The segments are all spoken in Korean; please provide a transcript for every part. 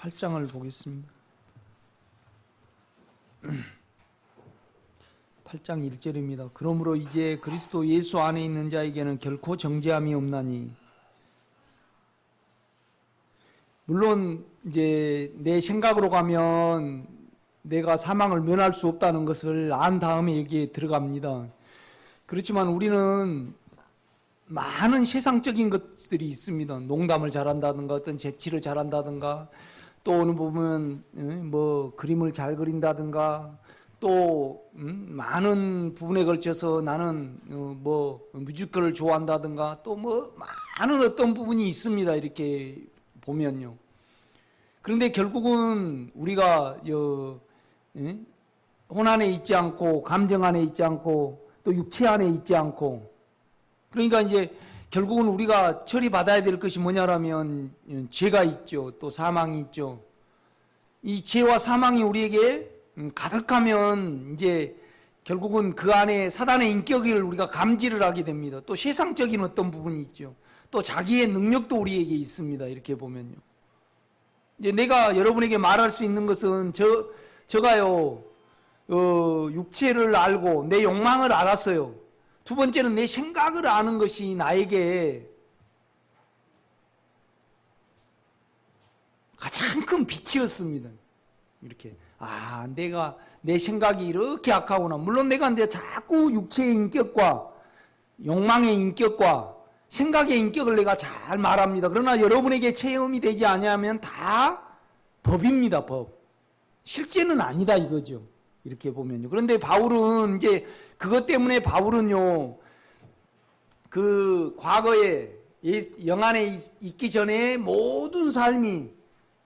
8장을 보겠습니다. 8장 1절입니다. 그러므로 이제 그리스도 예수 안에 있는 자에게는 결코 정죄함이 없나니. 물론 이제 내 생각으로 가면 내가 사망을 면할 수 없다는 것을 안 다음에 여기에 들어갑니다. 그렇지만 우리는 많은 세상적인 것들이 있습니다. 농담을 잘한다든가 어떤 재치를 잘한다든가 또 어느 보면 뭐 그림을 잘 그린다든가 또 많은 부분에 걸쳐서 나는 뭐 뮤지컬을 좋아한다든가 또 뭐 많은 어떤 부분이 있습니다. 이렇게 보면요. 그런데 결국은 우리가 혼 안에 있지 않고 감정 안에 있지 않고 또 육체 안에 있지 않고, 그러니까 이제 결국은 우리가 처리받아야 될 것이 뭐냐라면 죄가 있죠. 또 사망이 있죠. 이 죄와 사망이 우리에게 가득하면 이제 결국은 그 안에 사단의 인격을 우리가 감지를 하게 됩니다. 또 세상적인 어떤 부분이 있죠. 또 자기의 능력도 우리에게 있습니다. 이렇게 보면요. 이제 내가 여러분에게 말할 수 있는 것은 제가요 육체를 알고 내 욕망을 알았어요. 두 번째는 내 생각을 아는 것이 나에게 가장 큰 빛이었습니다. 이렇게 내가 내 생각이 이렇게 악하구나. 물론 내가 이제 자꾸 육체의 인격과 욕망의 인격과 생각의 인격을 내가 잘 말합니다. 그러나 여러분에게 체험이 되지 않으면 다 법입니다. 법. 실제는 아니다 이거죠. 이렇게 보면요. 그런데 바울은 이제 그것 때문에 바울은요, 그 과거에 영 안에 있기 전에 모든 삶이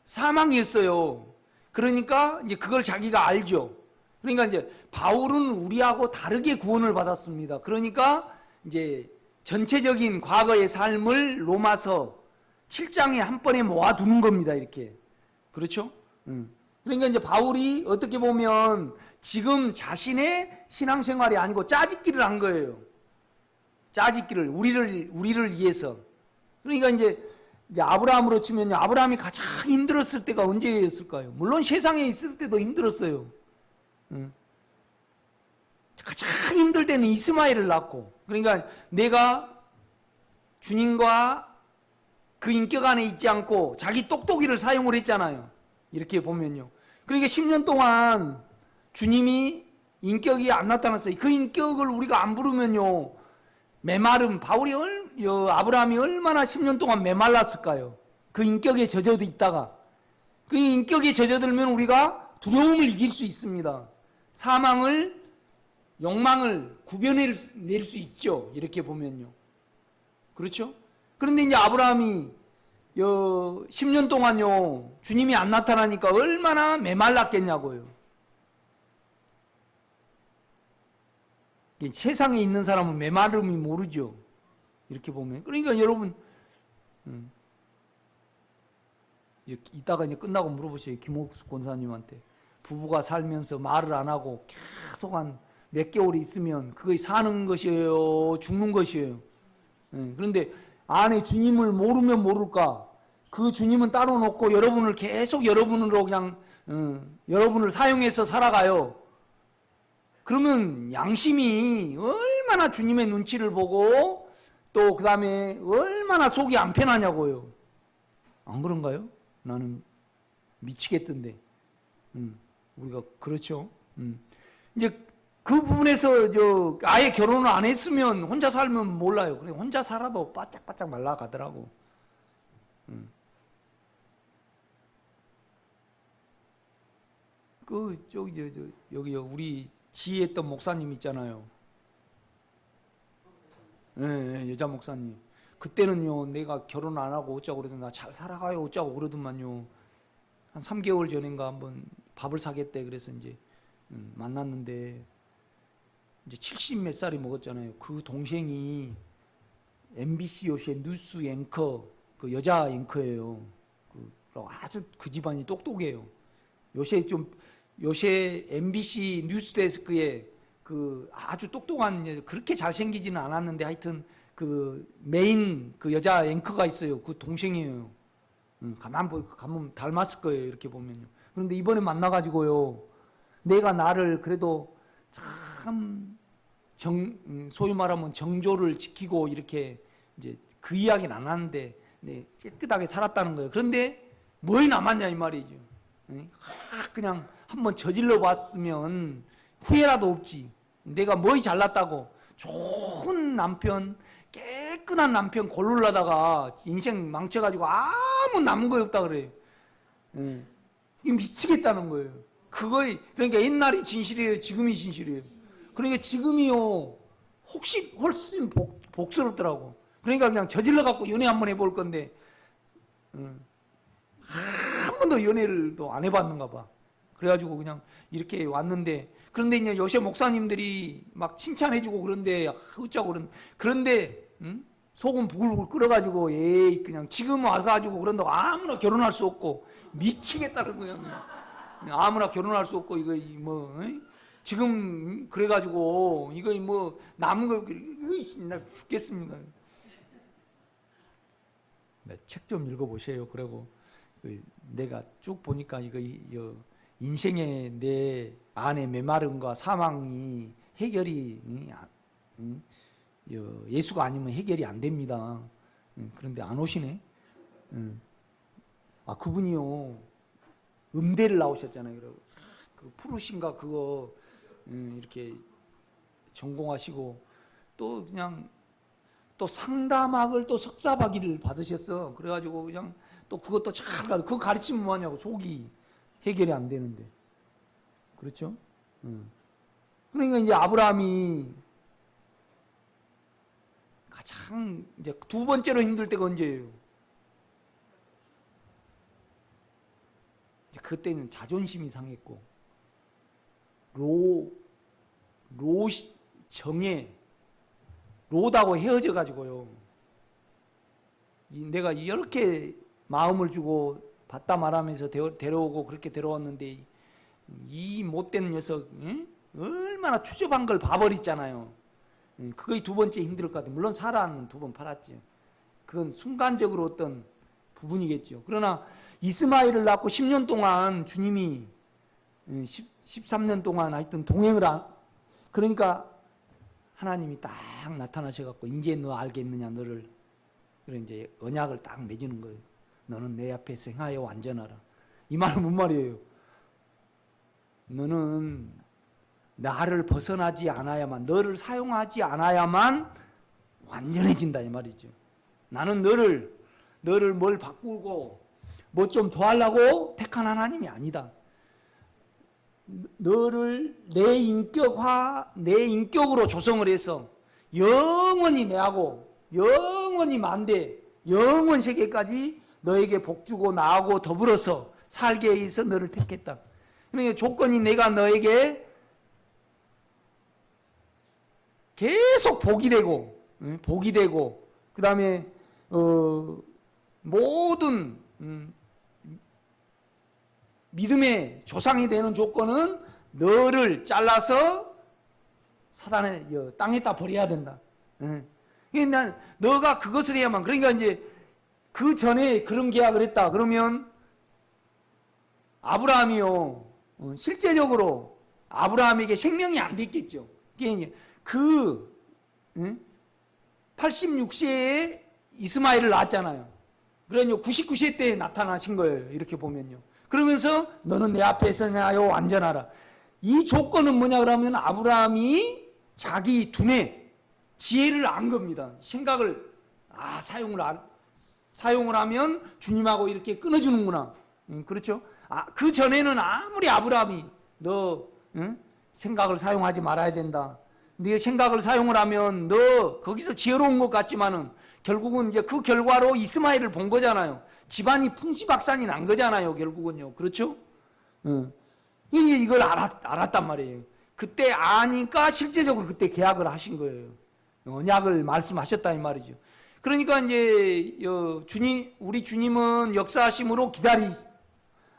사망이었어요. 그러니까 이제 그걸 자기가 알죠. 그러니까 이제 바울은 우리하고 다르게 구원을 받았습니다. 그러니까 이제 전체적인 과거의 삶을 로마서 7장에 한 번에 모아두는 겁니다. 이렇게. 그렇죠? 그러니까 이제 바울이 어떻게 보면 지금 자신의 신앙생활이 아니고 짜집기를 한 거예요. 짜집기를 우리를 위해서. 그러니까 이제 아브라함으로 치면요, 아브라함이 가장 힘들었을 때가 언제였을까요? 물론 세상에 있을 때도 힘들었어요. 가장 힘들 때는 이스마엘을 낳고, 그러니까 내가 주님과 그 인격 안에 있지 않고 자기 똑똑이를 사용을 했잖아요. 이렇게 보면요. 그러니까 10년 동안 주님이 인격이 안 나타났어요. 그 인격을 우리가 안 부르면요, 메마름, 아브라함이 얼마나 10년 동안 메말랐을까요? 그 인격에 젖어도 있다가. 그 인격에 젖어들면 우리가 두려움을 이길 수 있습니다. 사망을, 욕망을 구별낼 수 있죠. 이렇게 보면요. 그렇죠? 그런데 이제 아브라함이 10년 동안요, 주님이 안 나타나니까 얼마나 메말랐겠냐고요. 세상에 있는 사람은 메마름이 모르죠. 이렇게 보면. 그러니까 여러분, 이따가 이제 끝나고 물어보세요. 김옥수 권사님한테. 부부가 살면서 말을 안 하고 계속 한 몇 개월이 있으면 그게 사는 것이에요? 죽는 것이에요? 그런데 안에 주님을 모르면 모를까? 그 주님은 따로 놓고 여러분을 계속 여러분으로 그냥, 여러분을 사용해서 살아가요. 그러면 양심이 얼마나 주님의 눈치를 보고 또 그 다음에 얼마나 속이 안 편하냐고요. 안 그런가요? 나는 미치겠던데. 우리가 그렇죠. 이제 그 부분에서 아예 결혼을 안 했으면 혼자 살면 몰라요. 그래 혼자 살아도 바짝바짝 말라가더라고. 여기 우리 지혜했던 목사님 있잖아요. 네, 여자 목사님. 그때는요, 내가 결혼 안 하고 어쩌고 그러더니 나 잘 살아가요 어쩌고 그러더만요. 한 3개월 전인가 한번 밥을 사겠대. 그래서 이제 만났는데 이제 70 몇 살이 먹었잖아요. 그 동생이 MBC 요새 뉴스 앵커, 그 여자 앵커예요. 아주 그 집안이 똑똑해요. 요새 MBC 뉴스데스크에 그 아주 똑똑한, 그렇게 잘생기지는 않았는데 하여튼 그 메인 그 여자 앵커가 있어요. 그 동생이에요. 가만 가면 닮았을 거예요. 이렇게 보면요. 그런데 이번에 만나가지고요, 내가 나를 그래도 참 소위 말하면 정조를 지키고 이렇게 이제 그 이야기는 안 하는데 깨끗하게 살았다는 거예요. 그런데 뭐이 남았냐 이 말이죠. 그냥 한번 저질러 봤으면 후회라도 없지. 내가 뭐이 잘났다고 좋은 남편, 깨끗한 남편 고르려다가 인생 망쳐가지고 아무 남은 거 없다 그래요. 이거 미치겠다는 거예요. 그러니까 옛날이 진실이에요, 지금이 진실이에요. 그러니까 지금이요, 훨씬 복스럽더라고. 그러니까 그냥 저질러 갖고 연애 한번 해볼 건데, 한 번도 연애를 또 안 해봤는가 봐. 그래가지고 그냥 이렇게 왔는데, 그런데 이제 요새 목사님들이 막 칭찬해주고 그런데, 어쩌고 그런데, 속은 부글부글 끓어가지고, 에이, 그냥 지금 와가지고 그런다고 아무나 결혼할 수 없고, 미치겠다는 거야. 그냥. 아무나 결혼할 수 없고, 이거 뭐, 지금 그래가지고, 이거 뭐, 남은 거, 나 죽겠습니다. 책 좀 읽어보세요. 그리고 내가 쭉 보니까 이거 인생의 내 안에 메마름과 사망이 해결이 예수가 아니면 해결이 안 됩니다. 그런데 안 오시네. 그분이요, 음대를 나오셨잖아요. 그 푸르신가 그거 이렇게 전공하시고 또 그냥 또 상담학을 또 석사학위를 받으셨어. 그래가지고 그냥 또 그것도 잘 그거 가르치면 뭐하냐고. 속이 해결이 안 되는데. 그렇죠? 그러니까 이제 아브라함이 가장 이제 두 번째로 힘들 때가 언제예요? 이제 그때는 자존심이 상했고 롯하고 헤어져 가지고요, 내가 이렇게 마음을 주고 받다 말하면서 데려오고 그렇게 데려왔는데 이 못된 녀석 얼마나 추접한 걸 봐버렸잖아요. 그게 두 번째 힘들 것 같아요. 물론 사라는 두 번 팔았죠. 그건 순간적으로 어떤 부분이겠죠. 그러나 이스마엘을 낳고 10년 동안 주님이 13년 동안 하여튼 동행을 그러니까 하나님이 딱 나타나셔갖고 이제 너 알겠느냐 너를. 그래 이제 언약을 딱 맺는 거예요. 너는 내 앞에서 행하여 완전하라. 이 말은 뭔 말이에요? 너는 나를 벗어나지 않아야만, 너를 사용하지 않아야만 완전해진다 이 말이죠. 나는 너를 뭘 바꾸고 뭐 좀 더 하려고 택한 하나님이 아니다. 너를 내 인격으로 조성을 해서 영원히 내하고 영원히 만대 영원 세계까지 너에게 복주고 나하고 더불어서 살게 해서 너를 택했다. 그러니까 조건이 내가 너에게 계속 복이 되고 그 다음에 모든 믿음의 조상이 되는 조건은 너를 잘라서 사단의 땅에다 버려야 된다. 그러니까 너가 그것을 해야만. 그러니까 이제 그 전에 그런 계약을 했다. 그러면 아브라함이요, 실제적으로 아브라함에게 생명이 안 됐겠죠. 그 86세에 이스마엘을 낳았잖아요. 그러니까 99세 때 나타나신 거예요. 이렇게 보면요. 그러면서 너는 내 앞에 서냐요 완전하라. 이 조건은 뭐냐 그러면 아브라함이 자기 두뇌 지혜를 안 겁니다. 생각을 사용을 하면 주님하고 이렇게 끊어주는구나. 그렇죠? 그 전에는 아무리 아브라함이 너 생각을 사용하지 말아야 된다. 네 생각을 사용을 하면 너 거기서 지혜로운 것 같지만은 결국은 이제 그 결과로 이스마엘을 본 거잖아요. 집안이 풍시박산이 난 거잖아요. 결국은요. 그렇죠? 이걸 알았단 말이에요. 그때 아니까 실제적으로 그때 계약을 하신 거예요. 언약을 말씀하셨다 이 말이죠. 그러니까 이제 우리 주님은 역사하심으로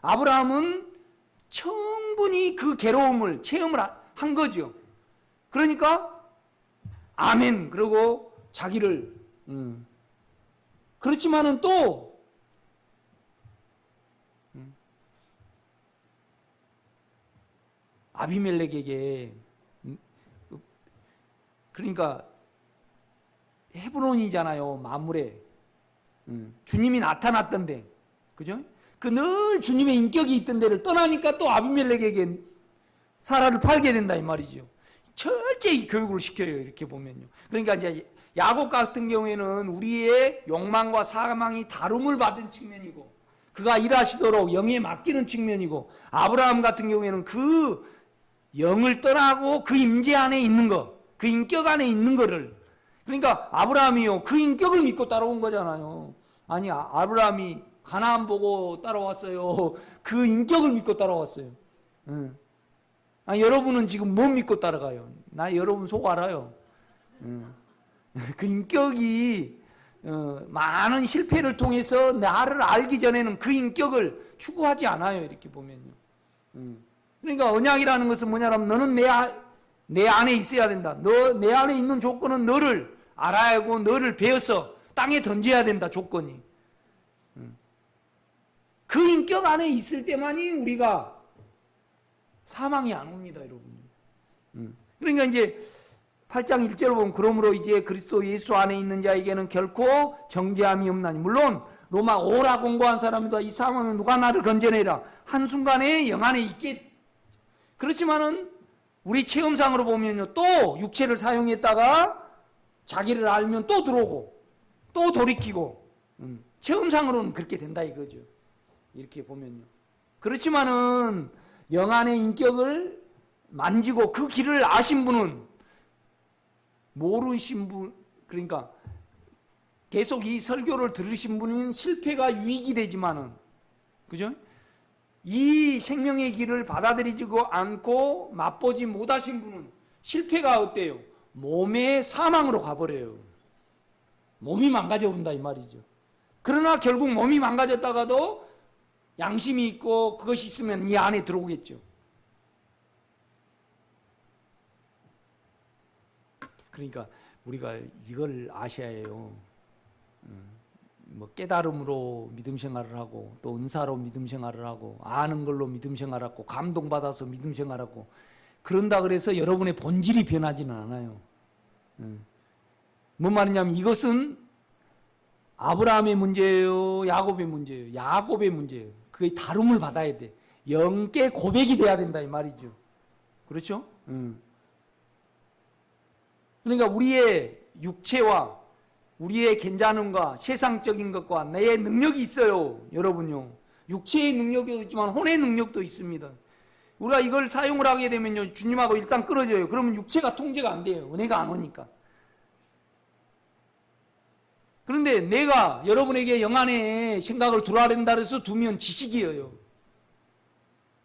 아브라함은 충분히 그 괴로움을 체험을 한 거죠. 그러니까 아멘 그러고 자기를 그렇지만은 또 아비멜렉에게, 그러니까 헤브론이잖아요, 마물에. 주님이 나타났던데, 그죠? 그 늘 주님의 인격이 있던 데를 떠나니까 또 아비멜렉에게 사라를 팔게 된다 이 말이죠. 철저히 교육을 시켜요, 이렇게 보면요. 그러니까 이제 야곱 같은 경우에는 우리의 욕망과 사망이 다름을 받은 측면이고, 그가 일하시도록 영에 맡기는 측면이고, 아브라함 같은 경우에는 그 영을 떠나고 그 임재 안에 있는 거, 그 인격 안에 있는 거를, 그러니까 아브라함이요, 그 인격을 믿고 따라온 거잖아요. 아니, 아브라함이 가나안 보고 따라왔어요. 그 인격을 믿고 따라왔어요. 아니, 여러분은 지금 뭐 믿고 따라가요? 나 여러분 속 알아요. 그 인격이 많은 실패를 통해서 나를 알기 전에는 그 인격을 추구하지 않아요, 이렇게 보면요. 그러니까 언약이라는 것은 뭐냐면, 너는 내 안에 있어야 된다. 내 안에 있는 조건은 너를 알아야 하고 너를 베어서 땅에 던져야 된다, 조건이. 그 인격 안에 있을 때만이 우리가 사망이 안 옵니다, 여러분. 그러니까 이제 8장 1절을 보면, 그러므로 이제 그리스도 예수 안에 있는 자에게는 결코 정죄함이 없나니. 물론 로마 오라 공고한 사람이다. 이 사망은 누가 나를 건져내라. 한순간에 영 안에 있게. 그렇지만은 우리 체험상으로 보면요, 또 육체를 사용했다가 자기를 알면 또 들어오고 또 돌이키고, 체험상으로는 그렇게 된다 이거죠, 이렇게 보면요. 그렇지만은 영 안의 인격을 만지고 그 길을 아신 분은, 모르신 분, 그러니까 계속 이 설교를 들으신 분은 실패가 유익이 되지만은, 그죠? 이 생명의 길을 받아들이지 않고 맛보지 못하신 분은 실패가 어때요? 몸의 사망으로 가버려요. 몸이 망가져 본다 이 말이죠. 그러나 결국 몸이 망가졌다가도 양심이 있고 그것이 있으면 이 안에 들어오겠죠. 그러니까 우리가 이걸 아셔야 해요. 뭐 깨달음으로 믿음 생활을 하고, 또 은사로 믿음 생활을 하고, 아는 걸로 믿음 생활하고, 감동받아서 믿음 생활하고, 그런다 그래서 여러분의 본질이 변하지는 않아요. 뭔 말이냐면, 이것은 아브라함의 문제예요, 야곱의 문제예요? 야곱의 문제예요. 그게 다름을 받아야 돼. 영계 고백이 돼야 된다 이 말이죠. 그렇죠? 그러니까 우리의 육체와 우리의 괜찮음과 세상적인 것과 내 능력이 있어요, 여러분요. 육체의 능력도 있지만 혼의 능력도 있습니다. 우리가 이걸 사용을 하게 되면요, 주님하고 일단 끊어져요. 그러면 육체가 통제가 안 돼요, 은혜가 안 오니까. 그런데 내가 여러분에게 영 안에 생각을 두라 된다 해서 두면 지식이에요.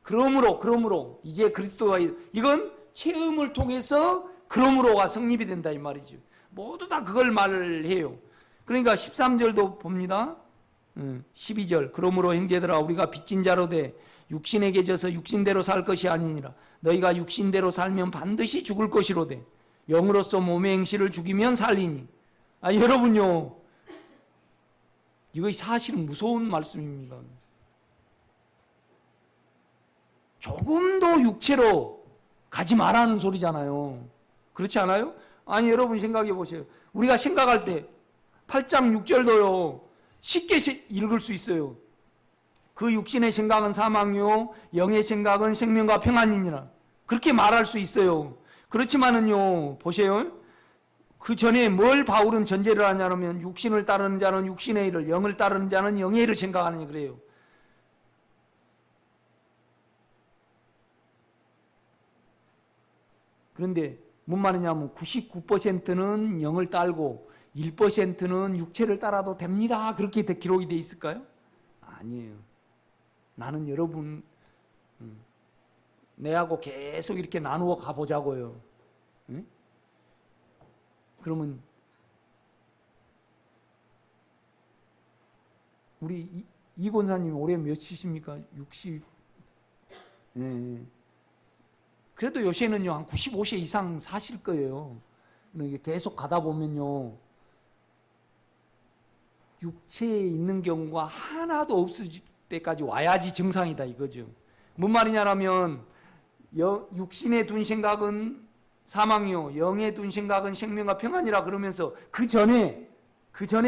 그러므로 이제 그리스도와, 이건 체험을 통해서 그러므로가 성립이 된다 이 말이죠. 모두 다 그걸 말을 해요. 그러니까 13절도 봅니다. 12절, 그러므로 형제들아, 우리가 빚진 자로 돼 육신에게 져서 육신대로 살 것이 아니니라. 너희가 육신대로 살면 반드시 죽을 것이로되 영으로서 몸의 행실을 죽이면 살리니. 여러분요, 이것이 사실은 무서운 말씀입니다. 조금도 육체로 가지 말라는 소리잖아요. 그렇지 않아요? 아니, 여러분 생각해 보세요. 우리가 생각할 때 8장 6절도요, 쉽게 읽을 수 있어요. 그 육신의 생각은 사망이요 영의 생각은 생명과 평안이니라. 그렇게 말할 수 있어요. 그렇지만은요, 보세요. 그 전에 뭘 바울은 전제를 하냐면, 육신을 따르는 자는 육신의 일을, 영을 따르는 자는 영의 일을 생각하느니 그래요. 그런데 뭔 말이냐면 99%는 영을 따르고 1%는 육체를 따라도 됩니다, 그렇게 기록이 돼 있을까요? 아니에요. 나는 여러분 내하고 계속 이렇게 나누어 가보자고요. 응? 그러면 우리 이 권사님 올해 몇이십니까? 60. 네. 그래도 요새는요 한 95세 이상 사실 거예요. 계속 가다 보면요 육체에 있는 경우가 하나도 때까지 와야지 정상이다 이거죠. 뭔 말이냐라면 육신에 둔 생각은 사망이요 영에 둔 생각은 생명과 평안이라 그러면서 그 전에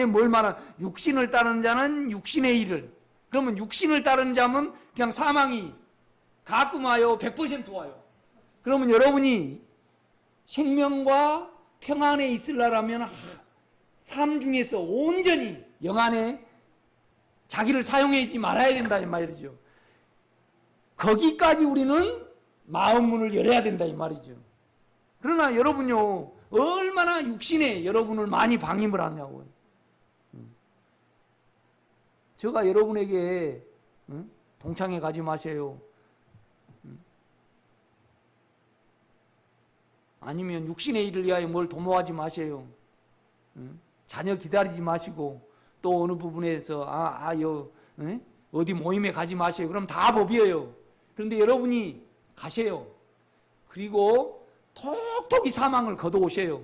뭘 말한 육신을 따르는 자는 육신의 일을, 그러면 육신을 따르는 자면 그냥 사망이 가끔 와요 100% 와요. 그러면 여러분이 생명과 평안에 있으려면 삶 중에서 온전히 영 안에 자기를 사용하지 말아야 된다 이 말이죠. 거기까지 우리는 마음 문을 열어야 된다 이 말이죠. 그러나 여러분요 얼마나 육신에 여러분을 많이 방임을 하냐고요. 제가 여러분에게 동창회 가지 마세요, 아니면 육신의 일을 위하여 뭘 도모하지 마세요, 자녀 기다리지 마시고 또 어느 부분에서 어디 모임에 가지 마세요. 그럼 다 법이에요. 그런데 여러분이 가세요. 그리고 톡톡히 사망을 거둬오세요.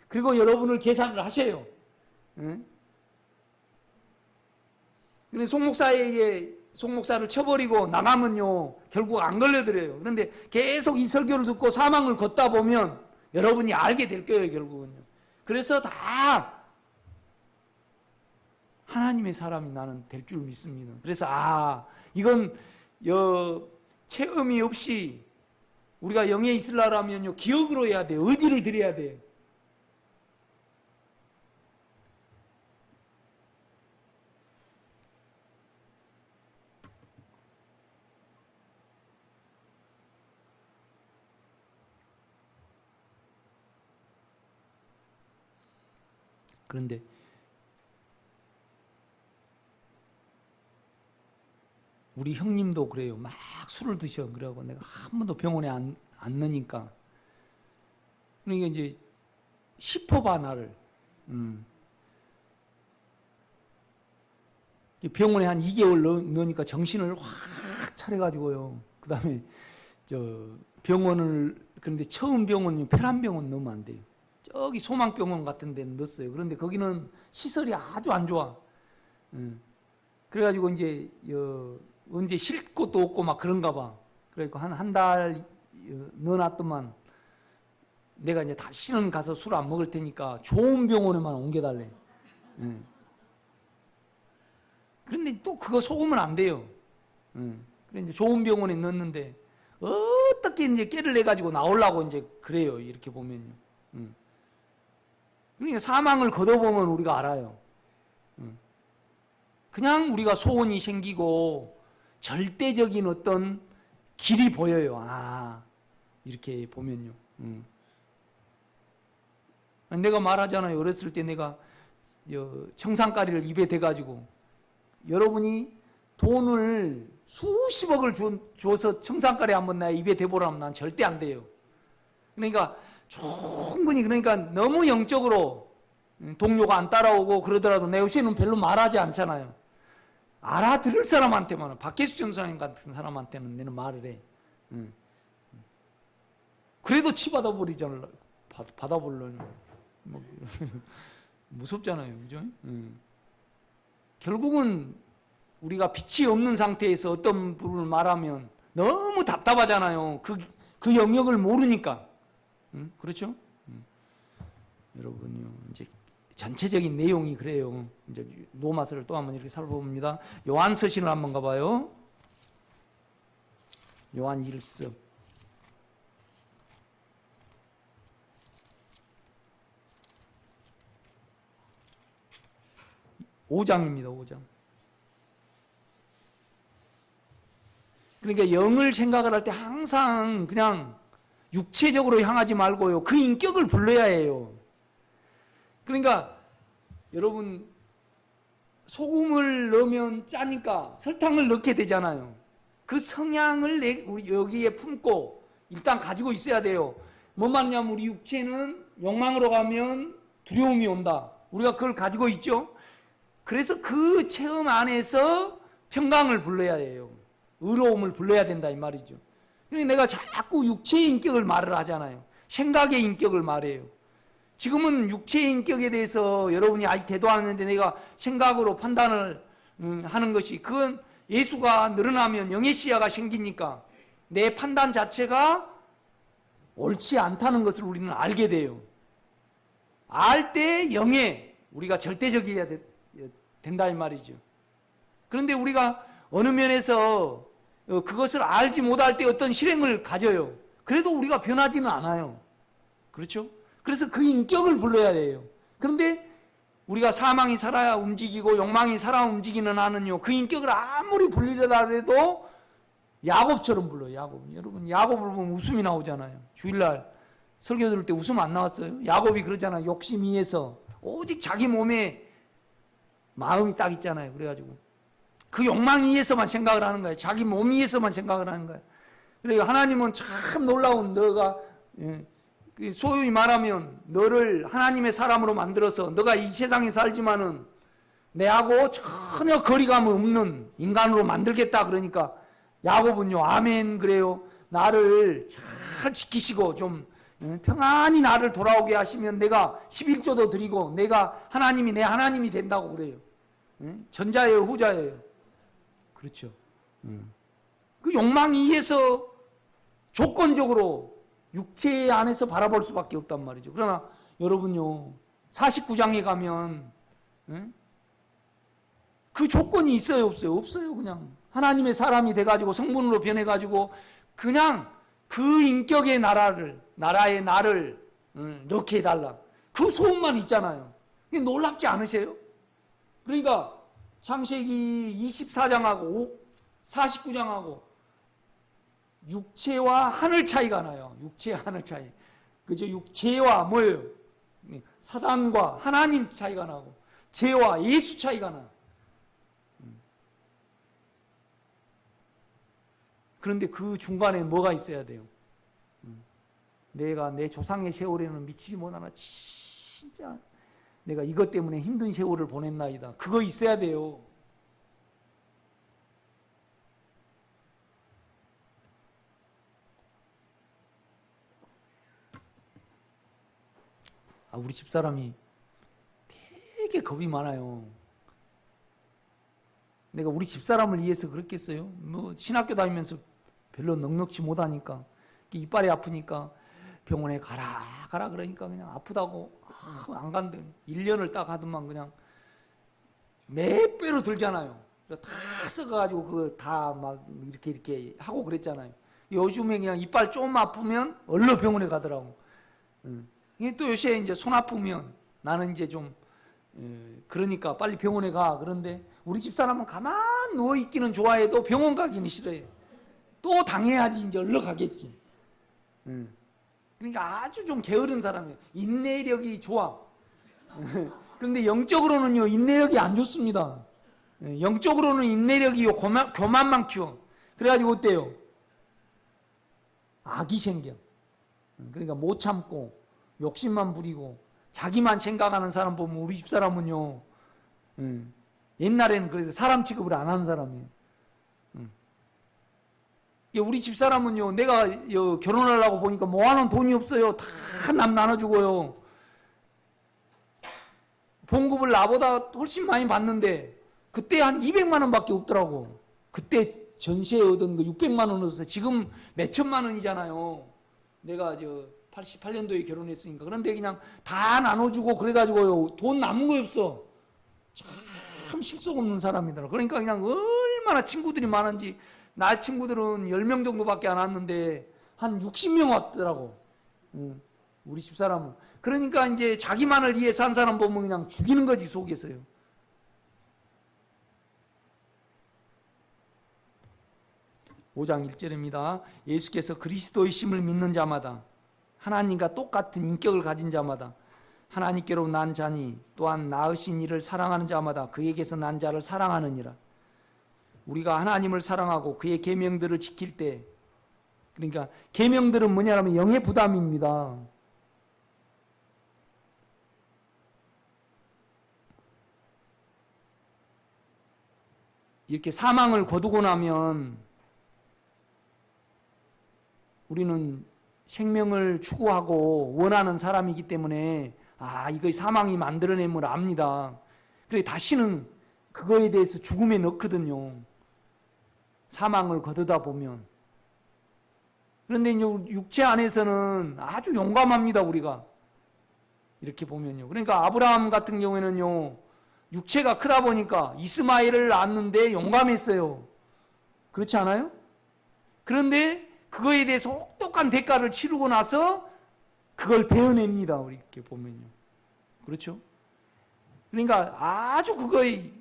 그리고 여러분을 계산을 하세요. 근데 송목사를 쳐버리고 나가면요 결국 안 걸려들어요. 그런데 계속 이 설교를 듣고 사망을 걷다 보면 여러분이 알게 될 거예요 결국은요. 그래서 다 하나님의 사람이 나는 될 줄 믿습니다. 그래서 이건 체험이 없이 우리가 영에 있으려면요 기억으로 해야 돼요. 의지를 드려야 돼요. 그런데 우리 형님도 그래요. 막 술을 드셔. 그러고 내가 한 번도 병원에 안 넣으니까. 그러니까 이제 싶어봐 나를. 병원에 한 2개월 넣으니까 정신을 확 차려가지고요. 그 다음에 그런데 처음 병원은 폐렴병원 넣으면 안 돼요. 저기 소망병원 같은 데 넣었어요. 그런데 거기는 시설이 아주 안 좋아. 그래가지고 이제 언제 쉴 곳도 없고 막 그런가 봐. 그래갖고 한 달 넣어놨더만 내가 이제 다시는 가서 술 안 먹을 테니까 좋은 병원에만 옮겨달래. 그런데 또 그거 속으면 안 돼요. 그래 이제 좋은 병원에 넣었는데 어떻게 이제 깨를 내가지고 나오려고 이제 그래요. 이렇게 보면요. 그러니까 사망을 걷어보면 우리가 알아요. 그냥 우리가 소원이 생기고 절대적인 어떤 길이 보여요. 이렇게 보면요. 내가 말하잖아요. 어렸을 때 내가 청산가리를 입에 대가지고 여러분이 돈을 수십억을 줘서 청산가리 한번 내 입에 대보라면 난 절대 안 돼요. 그러니까 충분히 너무 영적으로 동료가 안 따라오고 그러더라도 내 요새는 별로 말하지 않잖아요. 알아들을 사람한테만, 박혜수 전사님 같은 사람한테는 내는 말을 해. 그래도 치받아버리잖아. 받아보려면 무섭잖아요, 그죠? 결국은 우리가 빛이 없는 상태에서 어떤 부분을 말하면 너무 답답하잖아요. 그 영역을 모르니까. 그렇죠? 여러분요, 이제 전체적인 내용이 그래요. 이제 노마스를 또 한번 이렇게 살펴봅니다. 요한서신을 한번 가봐요. 요한 1서. 5장입니다. 5장. 그러니까 영을 생각을 할 때 항상 그냥 육체적으로 향하지 말고요. 그 인격을 불러야 해요. 그러니까 여러분 소금을 넣으면 짜니까 설탕을 넣게 되잖아요. 그 성향을 여기에 품고 일단 가지고 있어야 돼요. 뭔 말이냐면 우리 육체는 욕망으로 가면 두려움이 온다. 우리가 그걸 가지고 있죠. 그래서 그 체험 안에서 평강을 불러야 해요. 의로움을 불러야 된다 이 말이죠. 그러니까 내가 자꾸 육체의 인격을 말을 하잖아요. 생각의 인격을 말해요. 지금은 육체의 인격에 대해서 여러분이 아직 대도 안 했는데 내가 생각으로 판단을 하는 것이 그건 예수가 늘어나면 영의 시야가 생기니까 내 판단 자체가 옳지 않다는 것을 우리는 알게 돼요. 알 때 영에 우리가 절대적이어야 된다 이 말이죠. 그런데 우리가 어느 면에서 그것을 알지 못할 때 어떤 실행을 가져요. 그래도 우리가 변하지는 않아요. 그렇죠? 그래서 그 인격을 불러야 해요. 그런데 우리가 사망이 살아야 움직이고 욕망이 살아 움직이는 한은요, 그 인격을 아무리 불리려다 해도 야곱처럼 불러요. 야곱. 여러분, 야곱을 보면 웃음이 나오잖아요. 주일날 설교 들을 때 웃음 안 나왔어요? 야곱이 그러잖아요. 욕심 위에서 오직 자기 몸에 마음이 딱 있잖아요. 그래가지고 그 욕망 위에서만 생각을 하는 거예요. 자기 몸 위에서만 생각을 하는 거예요. 그래서 하나님은 참 놀라운, 너가 소위 말하면 너를 하나님의 사람으로 만들어서 너가 이 세상에 살지만은 내하고 전혀 거리감 없는 인간으로 만들겠다. 그러니까 야곱은요, 아멘 그래요. 나를 잘 지키시고 좀 평안히 나를 돌아오게 하시면 내가 11조도 드리고 내가 하나님이 내 하나님이 된다고 그래요. 전자예요, 후자예요? 그렇죠. 그 욕망 위에서 조건적으로 육체 안에서 바라볼 수밖에 없단 말이죠. 그러나 여러분요, 49장에 가면 그 조건이 있어요, 없어요? 없어요. 그냥 하나님의 사람이 돼가지고 성분으로 변해가지고 그냥 그 인격의 나라의 나를 넣게 해달라. 그 소원만 있잖아요. 이게 놀랍지 않으세요? 그러니까 창세기 24장하고 49장하고 육체와 하늘 차이가 나요. 육체와 하늘 차이. 그죠? 육체와 뭐예요? 사단과 하나님 차이가 나고, 죄와 예수 차이가 나요. 그런데 그 중간에 뭐가 있어야 돼요? 내가 내 조상의 세월에는 미치지 못하나 진짜 내가 이것 때문에 힘든 세월을 보냈나이다. 그거 있어야 돼요. 우리 집사람이 되게 겁이 많아요. 내가 우리 집사람을 위해서 그랬겠어요? 뭐 신학교 다니면서 별로 넉넉지 못하니까 이빨이 아프니까 병원에 가라 그러니까 그냥 아프다고 안 간대. 1년을 딱 하더만 그냥 몇 배로 들잖아요. 다 써가지고 그 다 막 이렇게 하고 그랬잖아요. 요즘에 그냥 이빨 좀 아프면 얼른 병원에 가더라고. 또 요새 이제 손 아프면 나는 이제 좀 그러니까 빨리 병원에 가. 그런데 우리 집사람은 가만 누워 있기는 좋아해도 병원 가기는 싫어요. 또 당해야지 이제 얼른 가겠지. 그러니까 아주 좀 게으른 사람이에요. 인내력이 좋아. 그런데 영적으로는요, 인내력이 안 좋습니다. 영적으로는 인내력이 교만만 키워. 그래가지고 어때요? 악이 생겨. 그러니까 못 참고 욕심만 부리고 자기만 생각하는 사람 보면 우리 집사람은요, 옛날에는 그래서 사람 취급을 안 하는 사람이에요. 우리 집사람은요, 내가 결혼하려고 보니까 모아놓은 돈이 없어요. 다 남 나눠주고요. 봉급을 나보다 훨씬 많이 받는데 그때 한 200만 원밖에 없더라고. 그때 전세에 얻은 거 600만 원 얻어서 지금 몇 천만 원이잖아요. 내가 88년도에 결혼했으니까. 그런데 그냥 다 나눠주고 그래가지고요, 돈 남은 거 없어. 참 실속 없는 사람이더라. 그러니까 그냥 얼마나 친구들이 많은지, 나 친구들은 10명 정도밖에 안 왔는데 한 60명 왔더라고. 우리 집사람은. 그러니까 이제 자기만을 위해 산 사람 보면 그냥 죽이는 거지, 속에서요. (5장 1절입니다) 예수께서 그리스도의 심을 믿는 자마다, 하나님과 똑같은 인격을 가진 자마다, 하나님께로 난 자니 또한 낳으신 이를 사랑하는 자마다 그에게서 난 자를 사랑하느니라. 우리가 하나님을 사랑하고 그의 계명들을 지킬 때, 그러니까 계명들은 뭐냐면 영의 부담입니다. 이렇게 사망을 거두고 나면 우리는 생명을 추구하고 원하는 사람이기 때문에 이거 사망이 만들어내면 압니다. 그래 다시는 그거에 대해서 죽음에 넣거든요. 사망을 거두다 보면. 그런데 이제 육체 안에서는 아주 용감합니다, 우리가. 이렇게 보면요. 그러니까 아브라함 같은 경우에는요, 육체가 크다 보니까 이스마엘을 낳았는데 용감했어요. 그렇지 않아요? 그런데 그거에 대해서 혹독한 대가를 치르고 나서 그걸 베어냅니다, 우리 이렇게 보면요. 그렇죠? 그러니까 아주 그거에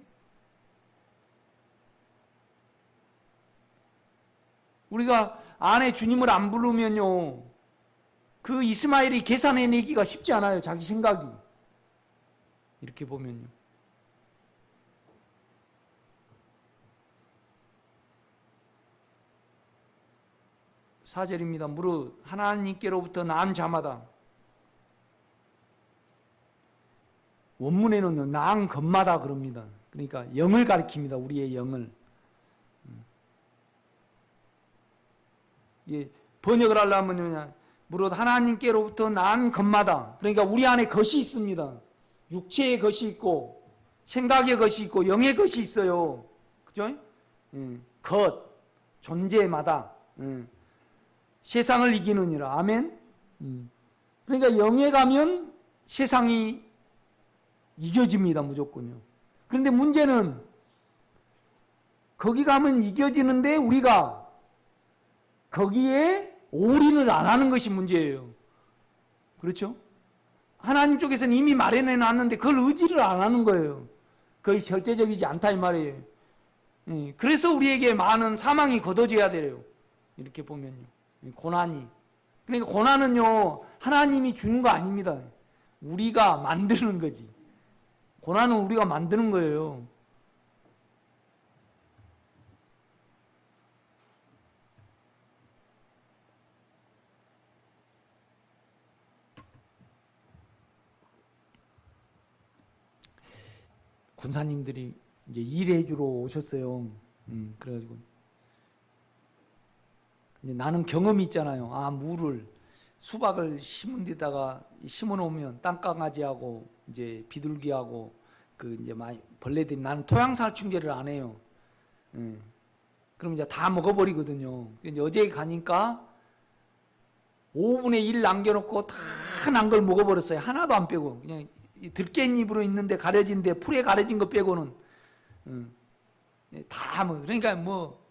우리가 안에 주님을 안 부르면요, 그 이스마엘이 계산해내기가 쉽지 않아요, 자기 생각이. 이렇게 보면요. 사절입니다. 무릇 하나님께로부터 난 자마다. 원문에는 난 것마다 그럽니다. 그러니까 영을 가리킵니다. 우리의 영을. 예, 번역을 하려면 무릇 하나님께로부터 난 것마다. 그러니까 우리 안에 것이 있습니다. 육체의 것이 있고 생각의 것이 있고 영의 것이 있어요. 그죠? 것, 존재마다. 세상을 이기느니라. 아멘. 그러니까 영에 가면 세상이 이겨집니다, 무조건요. 그런데 문제는 거기 가면 이겨지는데 우리가 거기에 올인을 안 하는 것이 문제예요. 그렇죠? 하나님 쪽에서는 이미 마련해 놨는데 그걸 의지를 안 하는 거예요. 거의 절대적이지 않다 이 말이에요. 그래서 우리에게 많은 사망이 거둬져야 돼요. 이렇게 보면요. 고난이. 그러니까 고난은요, 하나님이 주는 거 아닙니다. 우리가 만드는 거지. 고난은 우리가 만드는 거예요. 군사님들이 이제 일해주러 오셨어요. 그래가지고 나는 경험이 있잖아요. 아, 물을 수박을 심은 데다가 심어 놓으면 땅강아지하고 이제 비둘기하고 그 이제 많이 벌레들이, 나는 토양살충제를 안 해요. 그럼 이제 다 먹어버리거든요. 이제 어제 가니까 5분의 1 남겨놓고 다 난 걸 먹어버렸어요. 하나도 안 빼고. 그냥 들깻잎으로 있는데 가려진 데 풀에 가려진 거 빼고는 다 먹어. 그러니까 뭐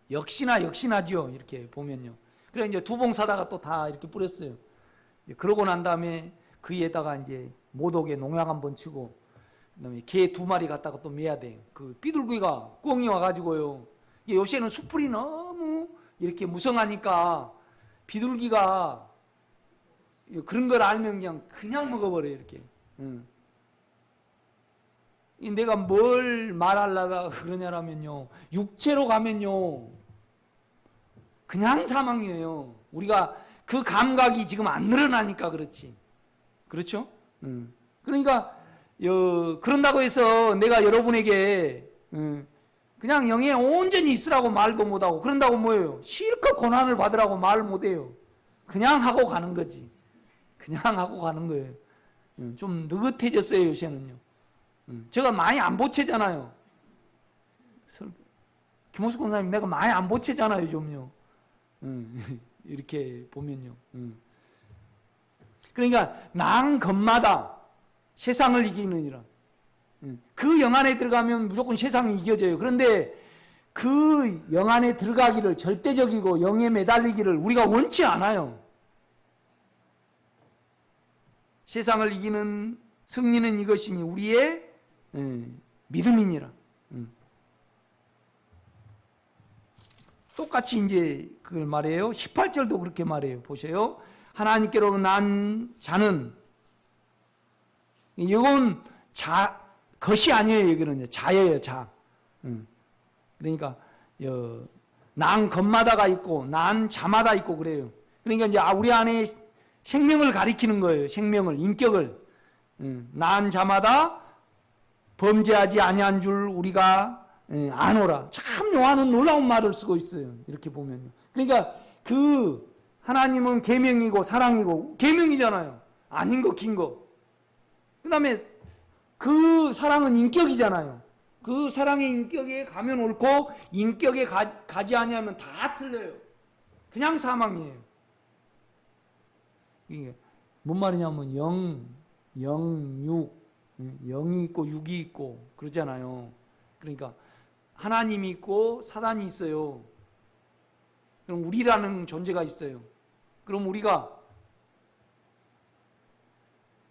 역시나죠. 이렇게 보면요. 그래 이제 두봉 사다가 또 다 이렇게 뿌렸어요. 그러고 난 다음에 그 위에다가 이제 모독에 농약 한번 치고, 그다음에 개 2마리 갖다가 또 매야 돼요. 그 비둘기가 꿩이 와가지고요. 요새는 숯불이 너무 이렇게 무성하니까 비둘기가 그런 걸 알면 그냥 먹어버려요, 이렇게. 내가 뭘 말하려다가 그러냐면요, 육체로 가면요 그냥 사망이에요. 우리가 그 감각이 지금 안 늘어나니까 그렇지. 그렇죠? 그러니까 그런다고 해서 내가 여러분에게 그냥 영에 온전히 있으라고 말도 못하고, 그런다고 뭐예요? 실컷 고난을 받으라고 말 못해요. 그냥 하고 가는 거지. 그냥 하고 가는 거예요. 좀 느긋해졌어요, 요새는요. 제가 많이 안 보채잖아요. 김호수 권사님, 내가 많이 안 보채잖아요, 좀요. 이렇게 보면요. 그러니까 난 것마다 세상을 이기느니라. 그 영 안에 들어가면 무조건 세상이 이겨져요. 그런데 그 영 안에 들어가기를, 절대적이고 영에 매달리기를 우리가 원치 않아요. 세상을 이기는 승리는 이것이니 우리의 믿음이니라. 똑같이 이제 그걸 말해요. 18절도 그렇게 말해요. 보세요. 하나님께로 난 자는, 이건 것이 아니에요. 여기는 자예요, 자. 그러니까 난 것마다가 있고 난 자마다 있고 그래요. 그러니까 이제 우리 안에 생명을 가리키는 거예요. 생명을, 인격을. 난 자마다 범죄하지 아니한 줄 우리가 아노라. 참 요한은 놀라운 말을 쓰고 있어요. 이렇게 보면요. 그러니까 그 하나님은 계명이고 사랑이고, 계명이잖아요. 아닌 거, 긴 거. 그 다음에 그 사랑은 인격이잖아요. 그 사랑의 인격에 가면 옳고 인격에 가지 아니하면 다 틀려요. 그냥 사망이에요. 이게 뭔 말이냐면 영, 6, 영이 있고 육이 있고 그러잖아요. 그러니까 하나님이 있고 사단이 있어요. 그럼 우리라는 존재가 있어요. 그럼 우리가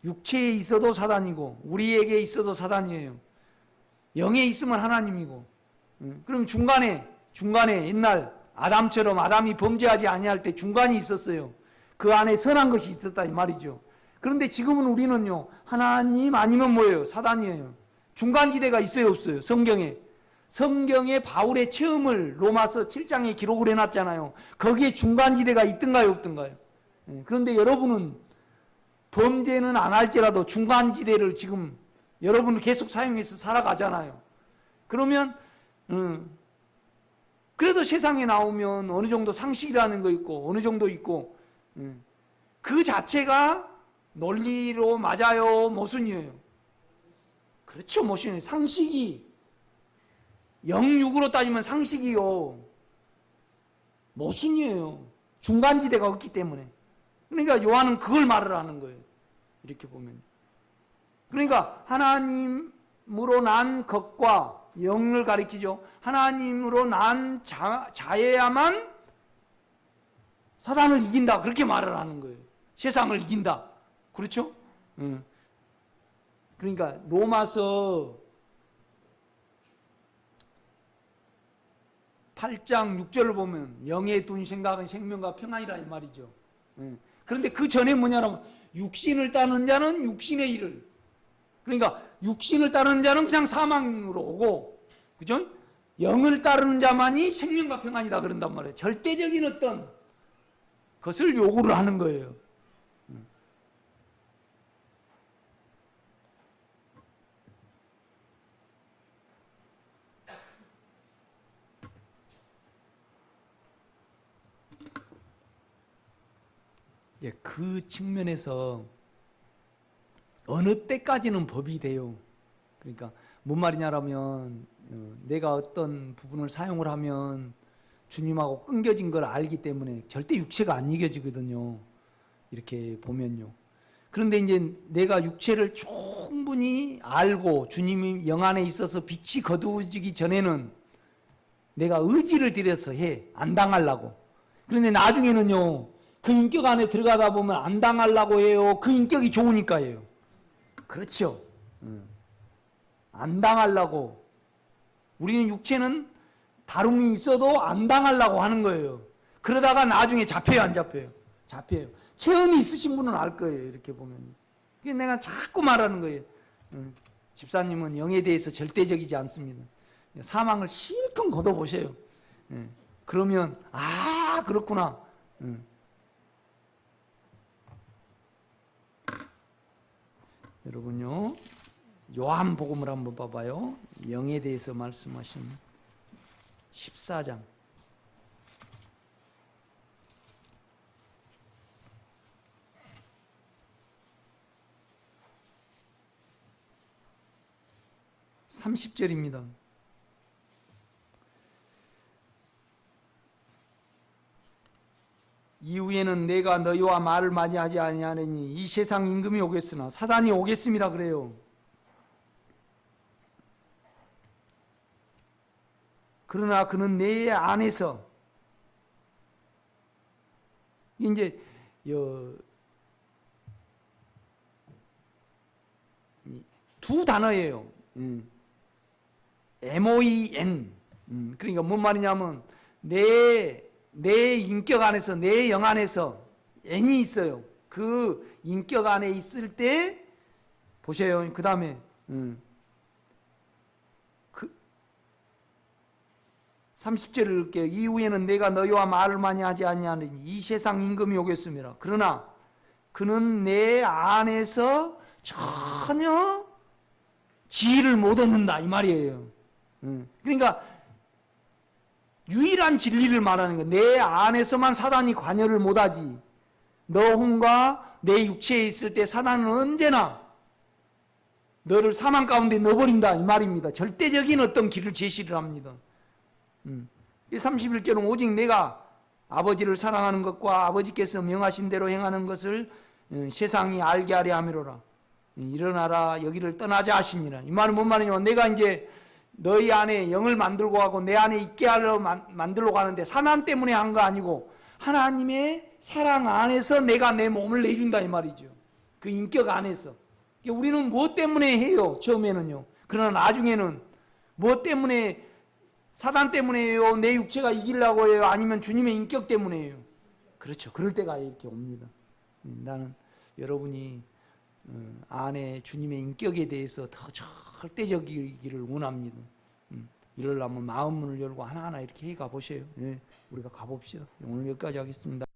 육체에 있어도 사단이고 우리에게 있어도 사단이에요. 영에 있으면 하나님이고. 그럼 중간에 옛날 아담처럼 아담이 범죄하지 아니할 때 중간이 있었어요. 그 안에 선한 것이 있었다 이 말이죠. 그런데 지금은 우리는요, 하나님 아니면 뭐예요? 사단이에요. 중간지대가 있어요, 없어요? 성경에 바울의 체험을 로마서 7장에 기록을 해놨잖아요. 거기에 중간지대가 있던가요, 없던가요? 그런데 여러분은 범죄는 안 할지라도 중간지대를 지금 여러분은 계속 사용해서 살아가잖아요. 그러면 그래도 세상에 나오면 어느 정도 상식이라는 거 있고 어느 정도 있고 그 자체가 논리로 맞아요, 모순이에요? 그렇죠, 모순이에요. 상식이 영육으로 따지면 상식이요, 모순이에요. 중간지대가 없기 때문에. 그러니까 요한은 그걸 말을 하는 거예요. 이렇게 보면. 그러니까 하나님으로 난 것과 영을 가리키죠. 하나님으로 난 자여야만 사단을 이긴다, 그렇게 말을 하는 거예요. 세상을 이긴다. 그렇죠? 그러니까 로마서 8장 6절을 보면 영에 둔 생각은 생명과 평안이라 이 말이죠. 그런데 그 전에 뭐냐면 육신을 따르는 자는 육신의 일을, 그러니까 육신을 따르는 자는 그냥 사망으로 오고, 그죠? 영을 따르는 자만이 생명과 평안이다 그런단 말이에요. 절대적인 어떤 것을 요구를 하는 거예요. 그 측면에서 어느 때까지는 법이 돼요. 그러니까 뭔 말이냐라면 내가 어떤 부분을 사용을 하면 주님하고 끊겨진 걸 알기 때문에 절대 육체가 안 이겨지거든요. 이렇게 보면요. 그런데 이제 내가 육체를 충분히 알고 주님이 영 안에 있어서 빛이 거두어지기 전에는 내가 의지를 들여서 안 당하려고. 그런데 나중에는요, 그 인격 안에 들어가다 보면 안 당하려고 해요. 그 인격이 좋으니까요. 그렇죠. 안 당하려고. 우리는 육체는 다름이 있어도 안 당하려고 하는 거예요. 그러다가 나중에 잡혀요, 안 잡혀요? 잡혀요. 체험이 있으신 분은 알 거예요, 이렇게 보면. 그게 내가 자꾸 말하는 거예요. 집사님은 영에 대해서 절대적이지 않습니다. 사망을 실컷 걷어보세요. 그러면 그렇구나. 여러분요, 요한복음을 한번 봐봐요. 영에 대해서 말씀하신 14장. (30절입니다) 이후에는 내가 너희와 말을 많이 하지 아니하느니 이 세상 임금이 오겠으나 사단이 오겠음이라 그래요. 그러나 그는 내 안에서, 이제 두 단어예요. MOEN. 그러니까 뭔 말이냐면 내 인격 안에서, 내 영 안에서 N이 있어요. 그 인격 안에 있을 때 보세요. 그 다음에 30절을 읽게요. 이후에는 내가 너희와 말을 많이 하지 아니하느니 이 세상 임금이 오겠습니다. 그러나 그는 내 안에서 전혀 지혜를 못 얻는다 이 말이에요. 그러니까 유일한 진리를 말하는 거예요. 내 안에서만 사단이 관여를 못하지. 너 혼과 내 육체에 있을 때 사단은 언제나 너를 사망 가운데 넣어버린다 이 말입니다. 절대적인 어떤 길을 제시를 합니다. 31절은 오직 내가 아버지를 사랑하는 것과 아버지께서 명하신 대로 행하는 것을 세상이 알게 하려 함이로라. 일어나라 여기를 떠나자 하시니라. 이 말은 뭔 말이냐면 내가 이제 너희 안에 영을 만들고 하고 내 안에 있게 하려 만들려고 하는데 사람 때문에 한 거 아니고 하나님의 사랑 안에서 내가 내 몸을 내준다 이 말이죠. 그 인격 안에서. 우리는 무엇 때문에 해요? 처음에는요. 그러나 나중에는 무엇 때문에 사단 때문에 해요? 내 육체가 이기려고 해요? 아니면 주님의 인격 때문에 해요? 그렇죠. 그럴 때가 이렇게 옵니다. 나는 여러분이 안에 주님의 인격에 대해서 더 절대적이기를 원합니다. 이러려면 마음 문을 열고 하나하나 이렇게 해 가보세요. 우리가 가봅시다. 오늘 여기까지 하겠습니다.